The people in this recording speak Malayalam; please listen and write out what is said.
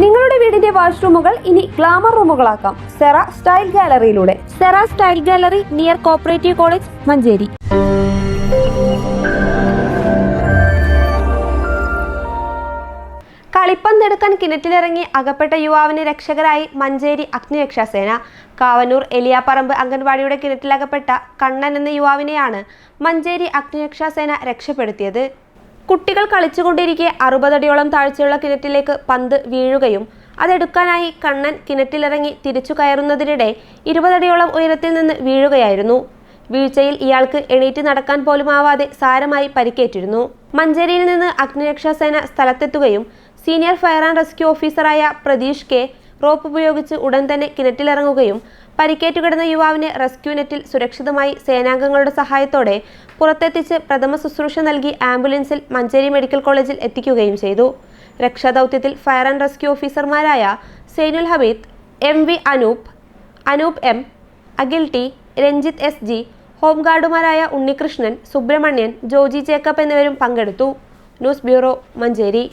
നിങ്ങളുടെ വീടിന്റെ വാഷ്റൂമുകൾ ഇനി ഗ്ലാമർ റൂമുകളാക്കാം സെറ സ്റ്റൈൽ ഗാലറിയിലൂടെ. Cera style gallery near cooperative college, Manjeri. കളിപ്പന്തെടുക്കാൻ കിണറ്റിലിറങ്ങി അകപ്പെട്ട യുവാവിന് രക്ഷകരായി മഞ്ചേരി അഗ്നിരക്ഷാസേന. കാവന്നൂർ എലിയാപ്പറമ്പ് അംഗൻവാടിയുടെ കിണറ്റിലകപ്പെട്ട കണ്ണൻ എന്ന യുവാവിനെയാണ് മഞ്ചേരി അഗ്നിരക്ഷാസേന രക്ഷപ്പെടുത്തിയത്. കുട്ടികൾ കളിച്ചുകൊണ്ടിരിക്കെ 60 അടിയോളം താഴ്ചയുള്ള കിണറ്റിലേക്ക് പന്ത് വീഴുകയും അതെടുക്കാനായി കണ്ണൻ കിണറ്റിലിറങ്ങി തിരിച്ചു കയറുന്നതിനിടെ 20 അടിയോളം ഉയരത്തിൽ നിന്ന് വീഴുകയായിരുന്നു. വീഴ്ചയിൽ ഇയാൾക്ക് എണീറ്റ് നടക്കാൻ പോലും ആവാതെ സാരമായി പരിക്കേറ്റിരുന്നു. മഞ്ചേരിയിൽ നിന്ന് അഗ്നിരക്ഷാസേന സ്ഥലത്തെത്തുകയും സീനിയർ ഫയർ ആൻഡ് റെസ്ക്യൂ ഓഫീസറായ പ്രതീഷ് കെ റോപ്പ് ഉപയോഗിച്ച് ഉടൻ തന്നെ കിണറ്റിലിറങ്ങുകയും പരിക്കേറ്റു കിടന്ന യുവാവിനെ റെസ്ക്യൂ നെറ്റിൽ സുരക്ഷിതമായി സേനാംഗങ്ങളുടെ സഹായത്തോടെ പുറത്തെത്തിച്ച് പ്രഥമ ശുശ്രൂഷ നൽകി ആംബുലൻസിൽ മഞ്ചേരി മെഡിക്കൽ കോളേജിൽ എത്തിക്കുകയും ചെയ്തു. രക്ഷാദൗത്യത്തിൽ ഫയർ ആൻഡ് റെസ്ക്യൂ ഓഫീസർമാരായ Zainul Habeed, MV Anoop M, Akhil T, Ranjith SG, ഹോംഗാർഡുമാരായ ഉണ്ണികൃഷ്ണൻ, സുബ്രഹ്മണ്യൻ, ജോജി ജേക്കബ് എന്നിവരും പങ്കെടുത്തു. News bureau, Manjeri.